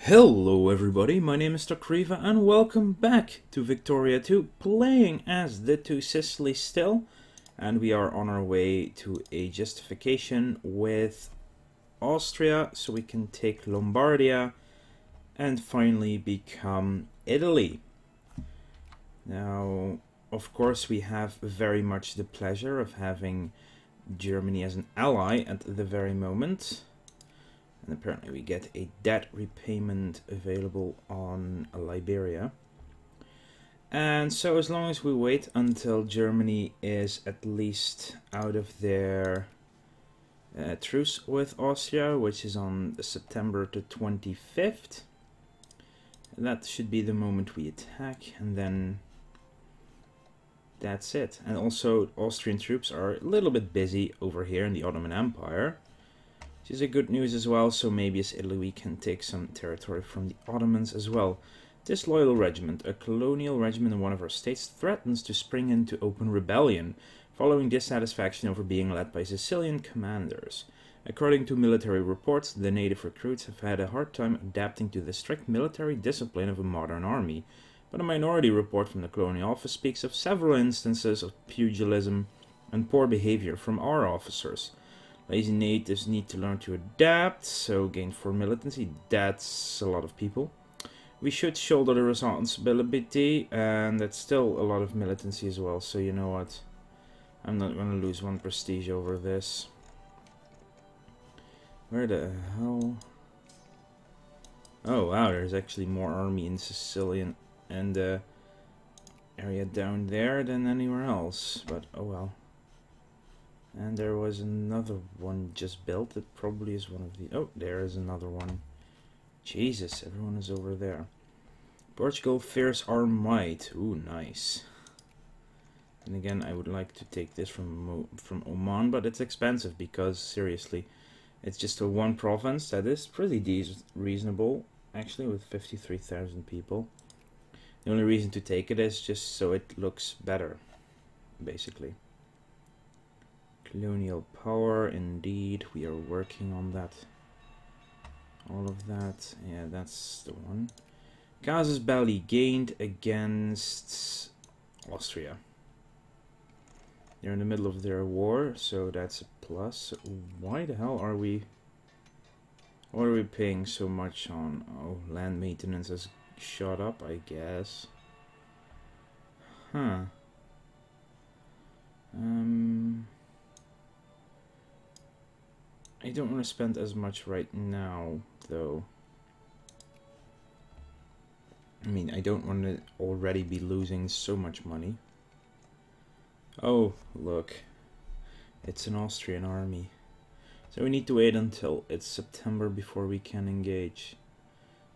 Hello everybody, my name is Takriva and welcome back to Victoria 2, playing as the two Sicilies still, and we are on our way to a justification with Austria so we can take Lombardia and finally become Italy. Now, of course, we have very much the pleasure of having Germany as an ally at the very moment. And apparently we get a debt repayment available on Liberia. And so as long as we wait until Germany is at least out of their truce with Austria, which is on September the 25th, that should be the moment we attack, and then that's it. And also Austrian troops are a little bit busy over here in the Ottoman Empire. Which is a good news as well, so maybe as Italy we can take some territory from the Ottomans as well. Disloyal regiment, a colonial regiment in one of our states, threatens to spring into open rebellion, following dissatisfaction over being led by Sicilian commanders. According to military reports, the native recruits have had a hard time adapting to the strict military discipline of a modern army, but a minority report from the Colonial Office speaks of several instances of pugilism and poor behavior from our officers. Lazy natives need to learn to adapt, so gain 4 militancy, that's a lot of people. We should shoulder the responsibility, and that's still a lot of militancy as well, so you know what, I'm not going to lose 1 prestige over this. Where the hell? Oh wow, there's actually more army in Sicilian and the area down there than anywhere else, but oh well. And there was another one just built. It probably is one of the... Oh, there is another one. Jesus, everyone is over there. Portugal fears our might. Ooh, nice. And again, I would like to take this from Oman, but it's expensive because, seriously, it's just a 1 province. That is pretty reasonable, actually, with 53,000 people. The only reason to take it is just so it looks better, basically. Colonial power, indeed, we are working on that. All of that, yeah, that's the one. Casus Belli gained against Austria. They're in the middle of their war, so that's a plus. Why the hell are we... What are we paying so much on? Oh, land maintenance has shot up, I guess. Huh. I don't want to spend as much right now, though. I mean, I don't want to already be losing so much money. Oh, look. It's an Austrian army. So we need to wait until it's September before we can engage.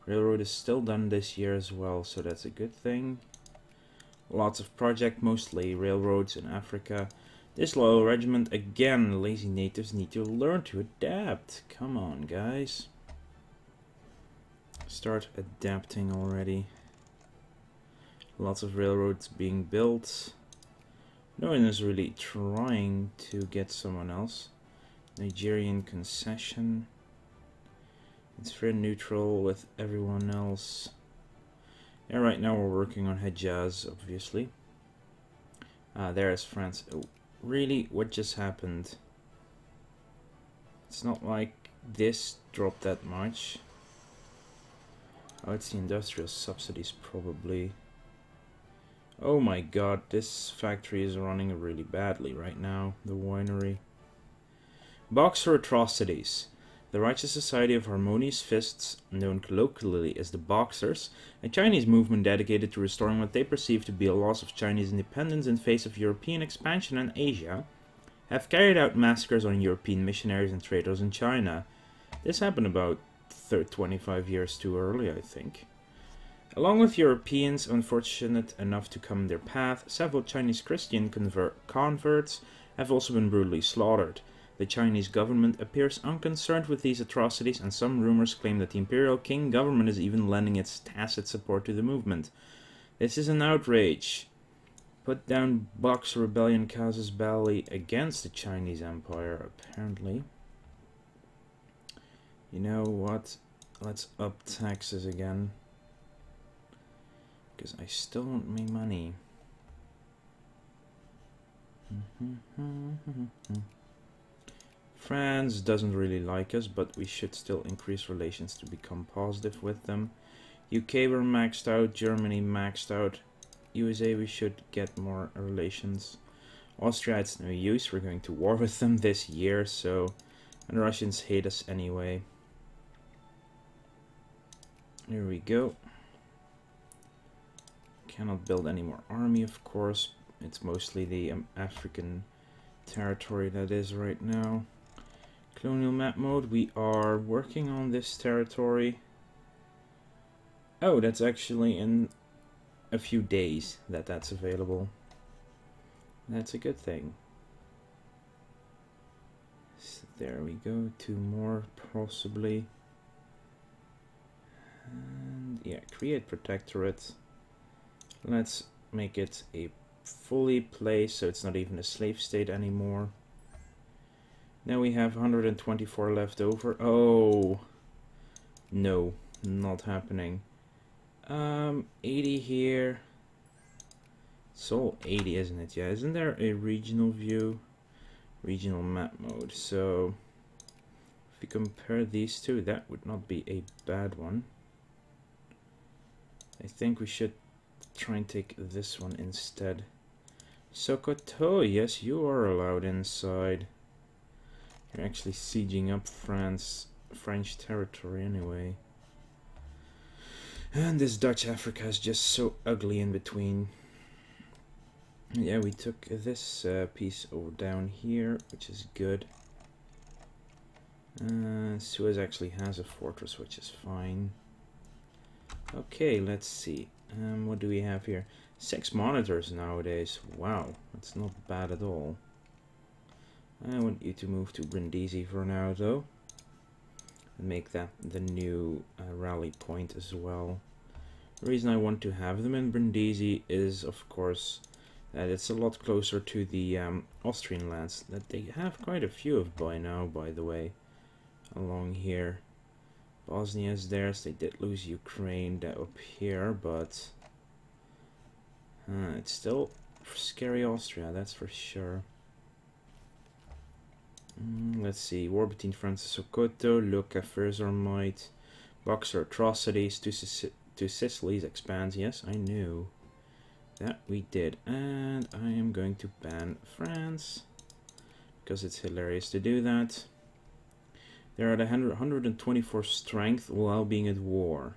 Railroad is still done this year as well, so that's a good thing. Lots of project, mostly railroads in Africa. Disloyal regiment, again, lazy natives need to learn to adapt. Come on, guys. Start adapting already. Lots of railroads being built. No one is really trying to get someone else. Nigerian concession. It's very neutral with everyone else. Yeah, right now we're working on Hejaz, obviously. There is France. Oh. Really? What just happened? It's not like this dropped that much. Oh, it's the industrial subsidies probably. Oh my god, this factory is running really badly right now, the winery. Boxer atrocities. The Righteous Society of Harmonious Fists, known colloquially as the Boxers, a Chinese movement dedicated to restoring what they perceive to be a loss of Chinese independence in face of European expansion in Asia, have carried out massacres on European missionaries and traders in China. This happened about 25 years too early, I think. Along with Europeans unfortunate enough to come in their path, several Chinese Christian converts have also been brutally slaughtered. The Chinese government appears unconcerned with these atrocities, and some rumors claim that the Imperial King government is even lending its tacit support to the movement. This is an outrage. Put down Boxer Rebellion Casus Belli against the Chinese Empire, apparently. You know what? let's up taxes again. Because I still want my money. France doesn't really like us, but we should still increase relations to become positive with them. UK were maxed out, Germany maxed out. USA we should get more relations. Austria it's no use, we're going to war with them this year, so... And the Russians hate us anyway. Here we go. Cannot build any more army, of course. It's mostly the African territory that is right now. Colonial map mode, we are working on this territory. Oh, that's actually in a few days that's available. That's a good thing. So there we go, 2 more possibly. And yeah, create protectorate. Let's make it a fully placed, so it's not even a slave state anymore. Now we have 124 left over. Oh, no, not happening. 80 here. It's all 80, isn't it? Yeah, isn't there a regional view? Regional map mode. So, if we compare these two, that would not be a bad one. I think we should try and take this one instead. Sokoto, yes, you are allowed inside. You're actually sieging up French territory anyway. And this Dutch Africa is just so ugly in between. Yeah, we took this piece over down here, which is good. Suez actually has a fortress, which is fine. Okay, let's see. What do we have here? 6 monitors nowadays. Wow, that's not bad at all. I want you to move to Brindisi for now, though. And make that the new rally point as well. The reason I want to have them in Brindisi is, of course, that it's a lot closer to the Austrian lands that they have quite a few of by now, by the way, along here. Bosnia is theirs. They did lose Ukraine up here, but it's still scary Austria, that's for sure. Let's see. War between France and Sokoto, Lucca Might, Boxer Atrocities to Sicilies expands. Yes, I knew. That we did. And I am going to ban France, because it's hilarious to do that. They're at 124 strength while being at war.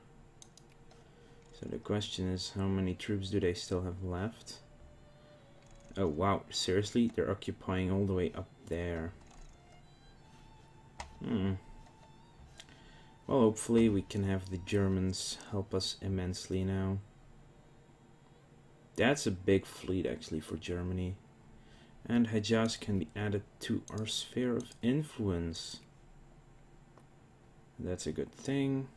So the question is, how many troops do they still have left? Oh wow, seriously? They're occupying all the way up there. Well, hopefully we can have the Germans help us immensely now. That's a big fleet actually for Germany. And Hejaz can be added to our sphere of influence. That's a good thing.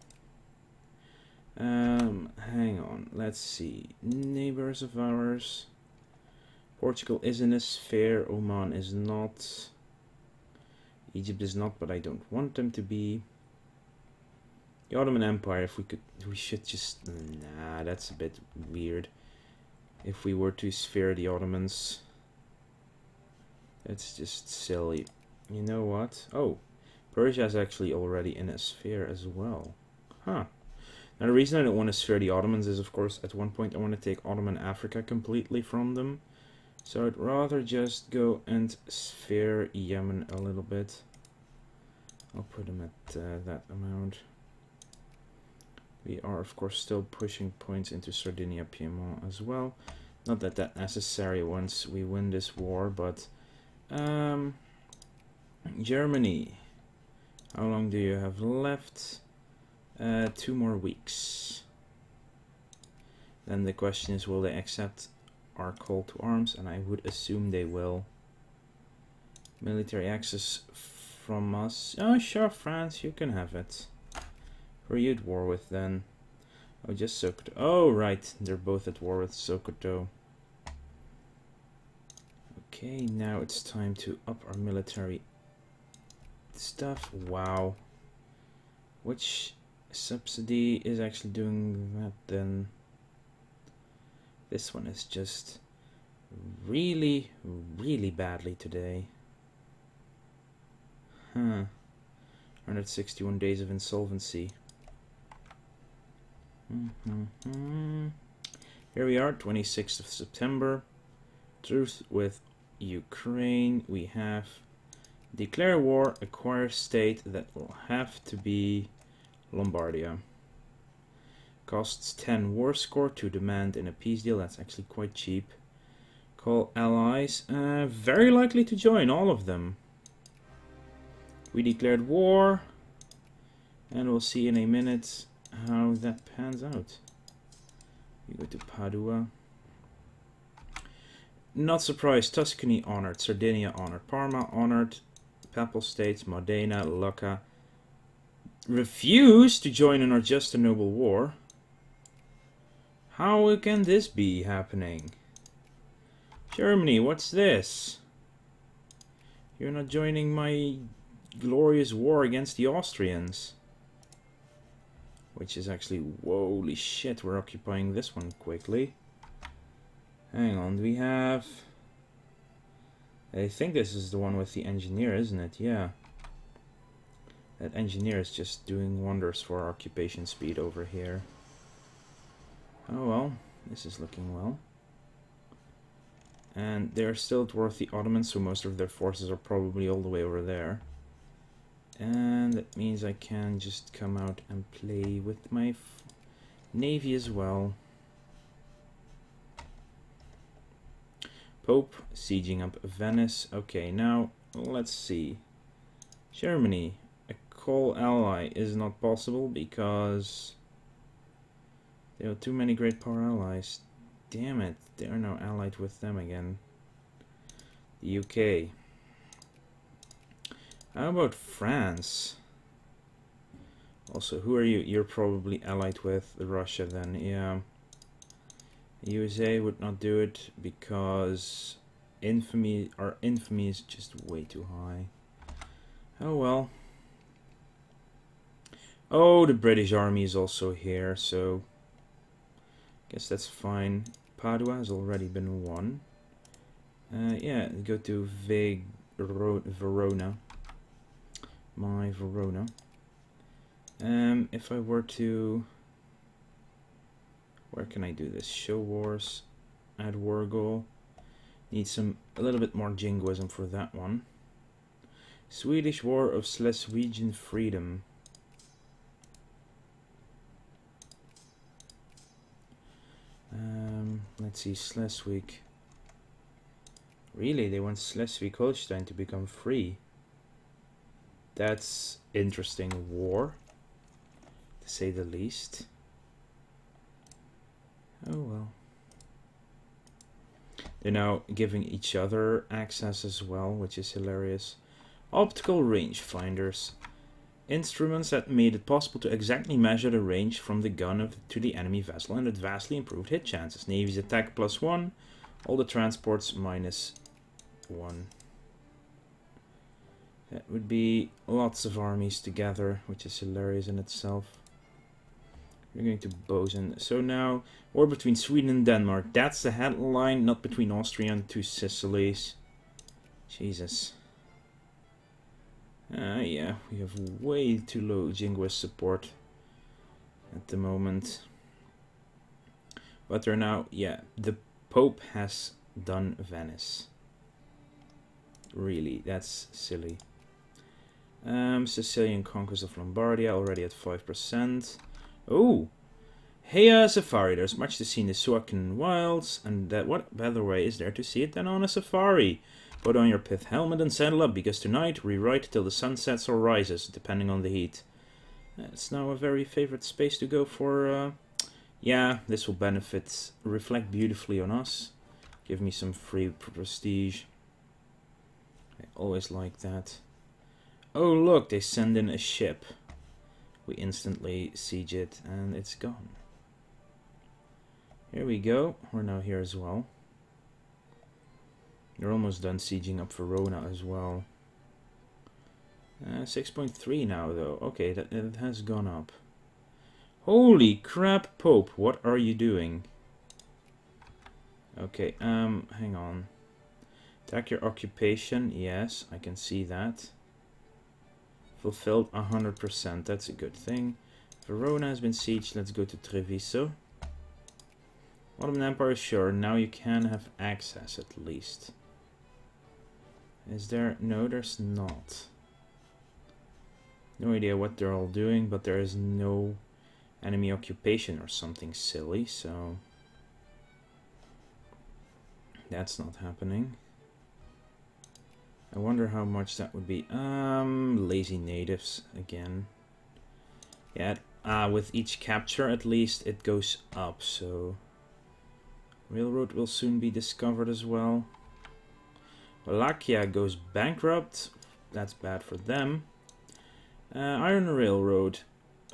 Hang on, let's see. Neighbors of ours. Portugal is in a sphere, Oman is not. Egypt is not, but I don't want them to be. The Ottoman Empire, if we could, we should just, nah, that's a bit weird. If we were to sphere the Ottomans, that's just silly. You know what? Oh, Persia is actually already in a sphere as well. Huh. Now the reason I don't want to sphere the Ottomans is, of course, at one point I want to take Ottoman Africa completely from them. So I'd rather just go and sphere Yemen a little bit. I'll put them at that amount. We are, of course, still pushing points into Sardinia, Piedmont as well. Not that that's necessary once we win this war, but... Germany. How long do you have left? 2 more weeks. Then the question is, will they accept our call to arms? And I would assume they will. Military access from us. Oh, sure, France, you can have it. Who are you at war with then? Oh, just Sokoto. Oh, right, they're both at war with Sokoto. Okay, now it's time to up our military stuff. Wow. Which subsidy is actually doing that, then this one is just really, really badly today. Huh. 161 days of insolvency. Here we are, 26th of September. Truce with Ukraine. We have declare war, acquire state. That will have to be Lombardia. Costs 10 war score to demand in a peace deal. That's actually quite cheap. Call allies. Very likely to join, all of them. We declared war. And we'll see in a minute how that pans out. We go to Padua. Not surprised. Tuscany honored. Sardinia honored. Parma honored. Papal States, Modena, Lucca refused to join in our just and noble war. How can this be happening? Germany, what's this? You're not joining my glorious war against the Austrians. Which is actually, holy shit, we're occupying this one quickly. Hang on, we have... I think this is the one with the engineer, isn't it? Yeah. That engineer is just doing wonders for our occupation speed over here. Oh well, this is looking well. And they're still towards the Ottomans, so most of their forces are probably all the way over there. And that means I can just come out and play with my navy as well. Pope sieging up Venice. Okay, now let's see. Germany, a coal ally is not possible because there are too many great power allies. Damn it, they are now allied with them again. The UK. How about France? Also, who are you? You're probably allied with Russia then, yeah. The USA would not do it because our infamy is just way too high. Oh well. Oh, the British army is also here, so guess that's fine. Padua has already been won. Yeah, go to Verona. My Verona. If I were to... Where can I do this? Show wars. Add war goal. Need a little bit more jingoism for that one. Swedish War of Schleswigian Freedom. Let's see, Schleswig. Really, they want Schleswig-Holstein to become free. That's interesting war, to say the least. Oh well. They're now giving each other access as well, which is hilarious. Optical rangefinders. Instruments that made it possible to exactly measure the range from the gun to the enemy vessel, and it vastly improved hit chances. Navy's attack +1, all the transports -1. That would be lots of armies together, which is hilarious in itself. We're going to Bozen. So now, war between Sweden and Denmark. That's the headline, not between Austria and two Sicilies. Jesus. Yeah, we have way too low jingoist support at the moment. But they're now, yeah, the Pope has done Venice. Really, that's silly. Sicilian conquest of Lombardia already at 5%. Oh, hey, safari. There's much to see in the Suakin wilds, and what better way is there to see it than on a safari? Put on your pith helmet and saddle up, because tonight we ride till the sun sets or rises, depending on the heat. It's now a very favorite space to go for. Yeah, this will reflect beautifully on us. Give me some free prestige. I always like that. Oh look, they send in a ship. We instantly siege it and it's gone. Here we go. We're now here as well. They're almost done sieging up Verona as well. 6.3 now though. Okay, it has gone up. Holy crap, Pope, what are you doing? Okay, hang on. Attack your occupation, yes, I can see that. Fulfilled 100%, that's a good thing. Verona has been sieged, let's go to Treviso. Ottoman Empire, sure, now you can have access at least. Is there? No, there's not. No idea what they're all doing, but there is no enemy occupation or something silly, so that's not happening. I wonder how much that would be. Lazy natives again. Yeah, with each capture at least it goes up, so railroad will soon be discovered as well. Wallachia goes bankrupt. That's bad for them. Iron Railroad.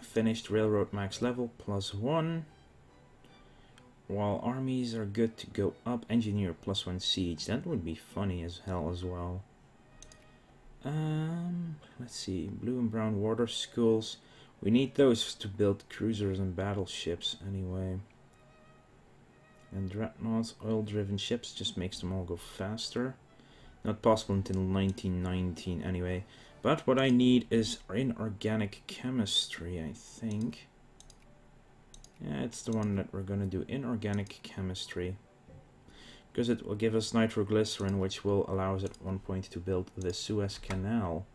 Finished railroad max level +1. While armies are good to go up. Engineer +1 siege. That would be funny as hell as well. Let's see. Blue and brown water schools. We need those to build cruisers and battleships anyway. And dreadnoughts, oil-driven ships, just makes them all go faster. Not possible until 1919 anyway. But what I need is inorganic chemistry, I think. Yeah, it's the one that we're gonna do, inorganic chemistry. Because it will give us nitroglycerin, which will allow us at one point to build the Suez Canal.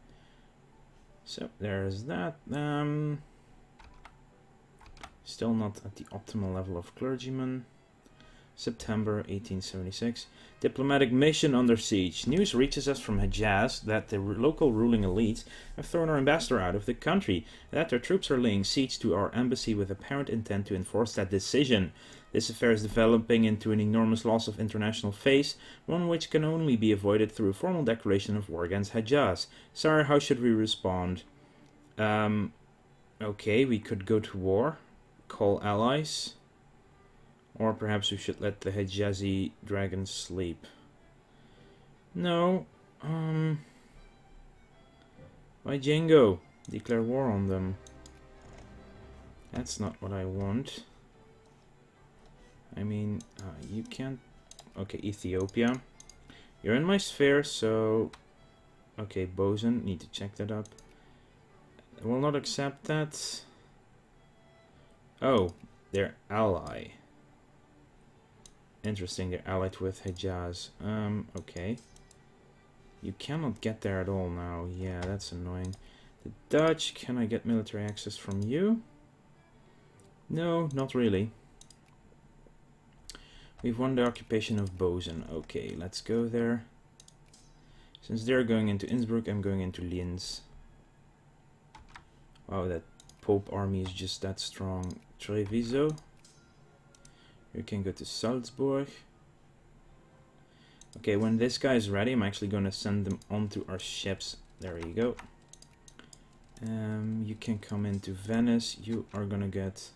So, there's that. Still not at the optimal level of clergyman. September 1876. Diplomatic mission under siege. News reaches us from Hejaz that the local ruling elites have thrown our ambassador out of the country, and that their troops are laying siege to our embassy with apparent intent to enforce that decision. This affair is developing into an enormous loss of international face, one which can only be avoided through a formal declaration of war against Hejaz. Sir, how should we respond? Okay, we could go to war, call allies. Or perhaps we should let the Hejazi dragons sleep. No. Why Django? Declare war on them. That's not what I want. I mean, you can't... Okay, Ethiopia. You're in my sphere, so... Okay, Bosun, need to check that up. I will not accept that. Oh, their ally. Interesting, they're allied with Hejaz. Okay. You cannot get there at all now. Yeah, that's annoying. The Dutch, can I get military access from you? No, not really. We've won the occupation of Bozen. Okay, let's go there. Since they're going into Innsbruck, I'm going into Linz. Wow, that Pope army is just that strong. Treviso. You can go to Salzburg. Okay, when this guy is ready, I'm actually going to send them onto our ships. There you go. You can come into Venice. You are going to get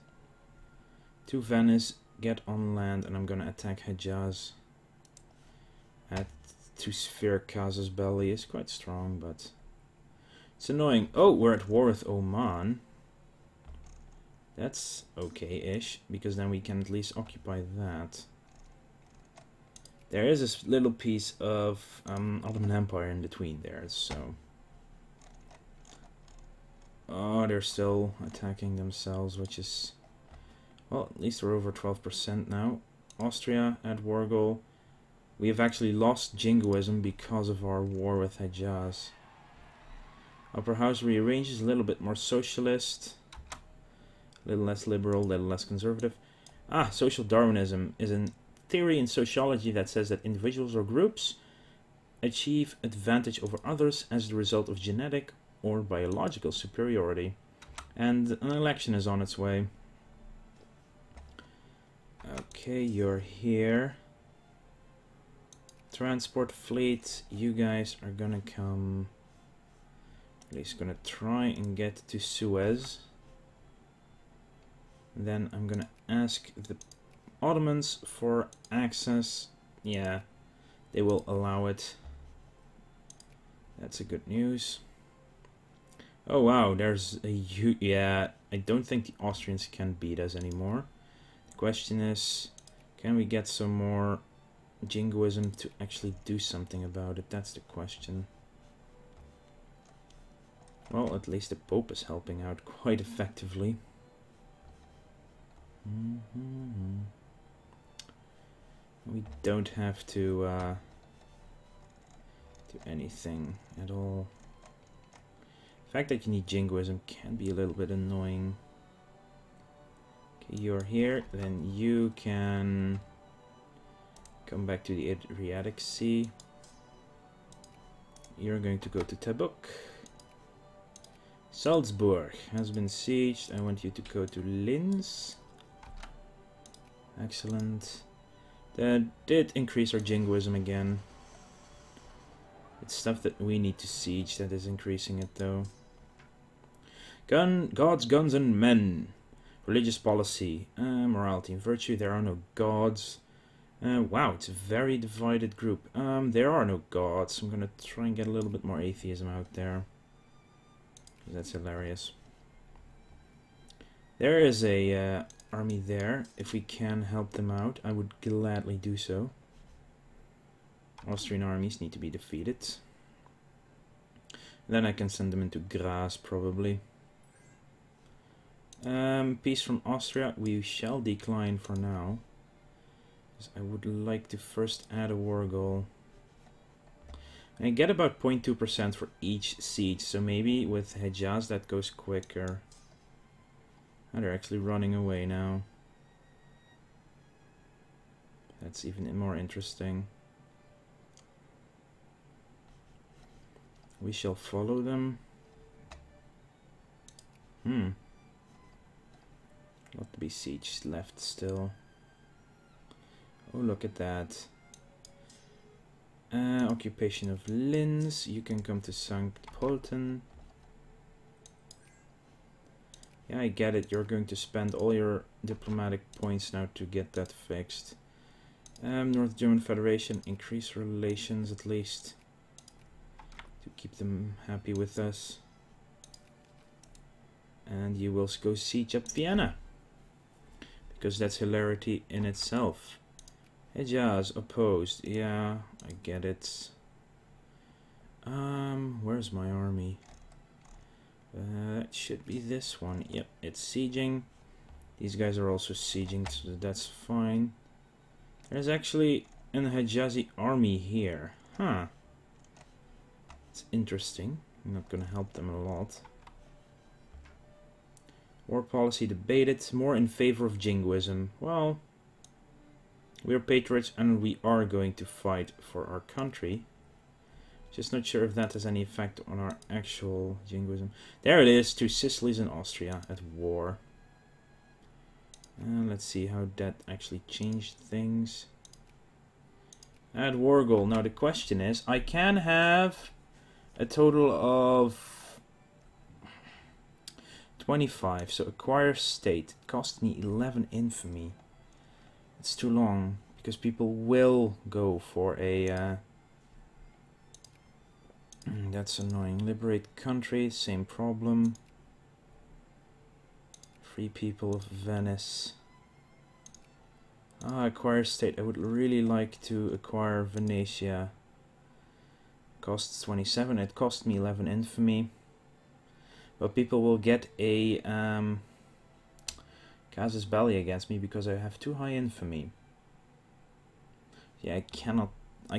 to Venice, get on land, and I'm going to attack Hejaz. At to sphere Casus Belli is quite strong, but it's annoying. Oh, we're at war with Oman. That's okay-ish, because then we can at least occupy that. There is a little piece of Ottoman Empire in between there, so... Oh, they're still attacking themselves, which is... Well, at least we're over 12% now. Austria at war goal. We have actually lost Jingoism because of our war with Hejaz. Upper House rearranges, a little bit more socialist. A little less liberal, a little less conservative. Social Darwinism is a theory in sociology that says that individuals or groups achieve advantage over others as the result of genetic or biological superiority. And an election is on its way. Okay, you're here. Transport fleet, you guys are gonna come... At least gonna try and get to Suez. Then I'm gonna ask the Ottomans for access. Yeah, they will allow it. That's a good news. Oh wow, there's a yeah, I don't think the Austrians can beat us anymore. The question is, can we get some more jingoism to actually do something about it? That's the question. Well, at least the Pope is helping out quite effectively. We don't have to do anything at all. The fact that you need jingoism can be a little bit annoying. Okay, you're here, then you can come back to the Adriatic Sea. You're going to go to Tabuk. Salzburg has been sieged. I want you to go to Linz. Excellent. That did increase our jingoism again. It's stuff that we need to siege that is increasing it though. Gods, guns and men. Religious policy. Morality and virtue. There are no gods. Wow, it's a very divided group. There are no gods. I'm gonna try and get a little bit more atheism out there. That's hilarious. There is a army there. If we can help them out, I would gladly do so. Austrian armies need to be defeated. Then I can send them into Graz, probably. Peace from Austria. We shall decline for now. I would like to first add a war goal. And I get about 0.2% for each siege, so maybe with Hejaz that goes quicker. Oh, they're actually running away now. That's even more interesting. We shall follow them. Lot to be sieged left still. Oh, look at that. Occupation of Linz. You can come to St. Pölten. Yeah, I get it. You're going to spend all your diplomatic points now to get that fixed. North German Federation. Increase relations at least. To keep them happy with us. And you will go siege up Vienna. Because that's hilarity in itself. Hejaz opposed. Yeah, I get it. Where's my army? It should be this one. Yep, it's sieging. These guys are also sieging, so that's fine. There's actually an Hejazi army here. Huh. It's interesting. I'm not gonna help them a lot. War policy debated. More in favor of jingoism. Well, we're patriots and we are going to fight for our country. Just not sure if that has any effect on our actual jingoism. There it is, to Sicilies and Austria at war. And let's see how that actually changed things. Add war goal. Now the question is, I can have a total of 25. So acquire state. It cost me 11 infamy. It's too long because people will go for a that's annoying. Liberate country, same problem. Free people of Venice. Acquire state. I would really like to acquire Venetia. Costs 27. It cost me 11 infamy. But people will get a casus belli against me because I have too high infamy. Yeah, I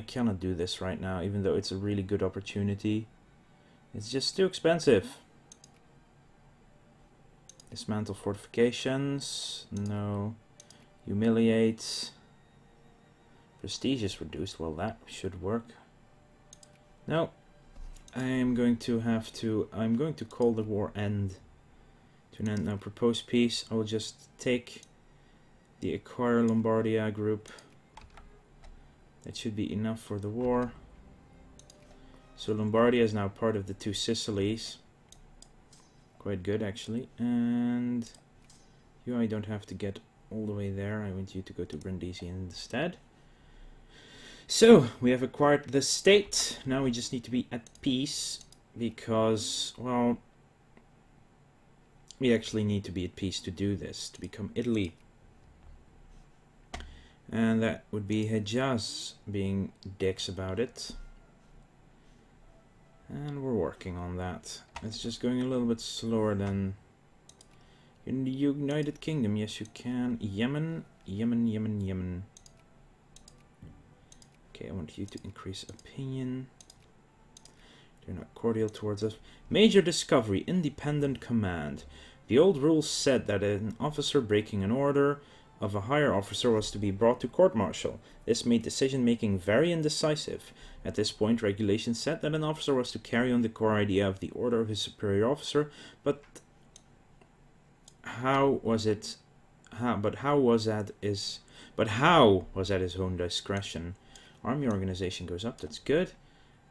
cannot do this right now, even though it's a really good opportunity. It's just too expensive. Dismantle fortifications. No. Humiliate. Prestige is reduced. Well, that should work. No. I'm going to call the war end. To an end now. Propose peace. I will just take the acquire Lombardia group. That should be enough for the war. So Lombardia is now part of the two Sicilies. Quite good actually. And you, I don't have to get all the way there. I want you to go to Brindisi instead. So we have acquired the state. Now we just need to be at peace. Because, well, We actually need to be at peace to do this, to become Italy. And that would be Hejaz being dicks about it. And we're working on that. It's just going a little bit slower than in the United Kingdom. Yes, you can. Yemen. Okay, I want you to increase opinion. They're not cordial towards us. Major discovery, independent command. The old rules said that an officer breaking an order of a higher officer was to be brought to court-martial. This made decision-making very indecisive. At this point, regulations said that an officer was to carry on the core idea of the order of his superior officer, but how was at his own discretion. Army organization goes up, that's good.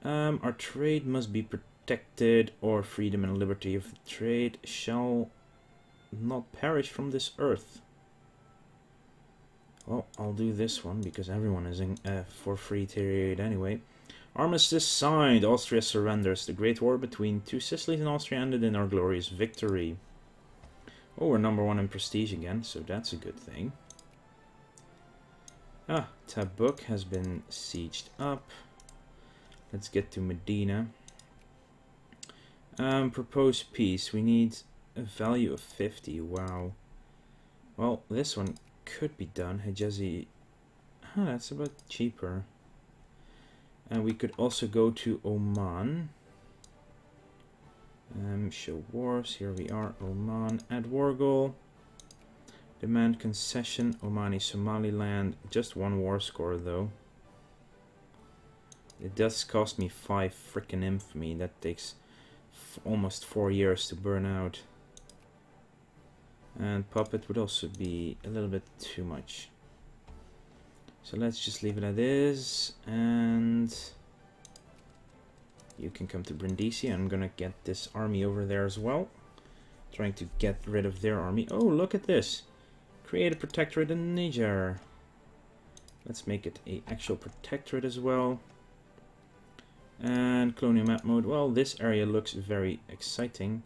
Our trade must be protected, or freedom and liberty of trade shall not perish from this earth. Well, I'll do this one because everyone is in for free trade anyway. Armistice signed. Austria surrenders. The Great War between two Sicilies and Austria ended in our glorious victory. Oh, we're #1 in prestige again, so that's a good thing. Ah, Tabuk has been sieged up. Let's get to Medina. Propose peace. We need a value of 50. Wow. Well, this one could be done. Hijazi. Huh, that's a bit cheaper. And we could also go to Oman. Show wars. Here we are. Oman. Add war goal. Demand concession. Omani Somaliland. Just 1 war score though. It does cost me 5 frickin' infamy. That takes almost 4 years to burn out. And puppet would also be a little bit too much. So let's just leave it as is. And you can come to Brindisi. I'm gonna get this army over there as well. Trying to get rid of their army. Oh, look at this. Create a protectorate in Niger. Let's make it an actual protectorate as well. And colonial map mode. Well, this area looks very exciting.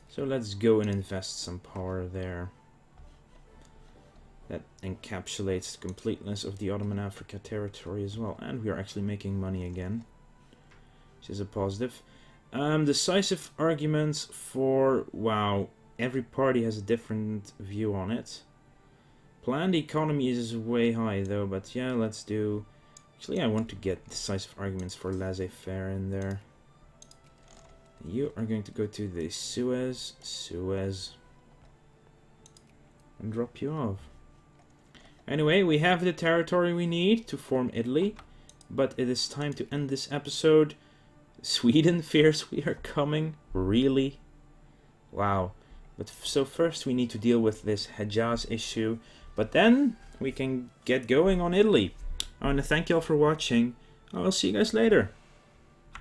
So let's go and invest some power there. That encapsulates the completeness of the Ottoman Africa territory as well. And we are actually making money again, which is a positive. Decisive arguments for... Wow, every party has a different view on it. Planned economy is way high though, but yeah, let's do... Actually, I want to get decisive arguments for laissez-faire in there. You are going to go to the Suez, and drop you off. Anyway, we have the territory we need to form Italy, but it is time to end this episode. Sweden fears we are coming? Really? Wow. But so first we need to deal with this Hejaz issue, but then we can get going on Italy. I want to thank you all for watching. I will see you guys later.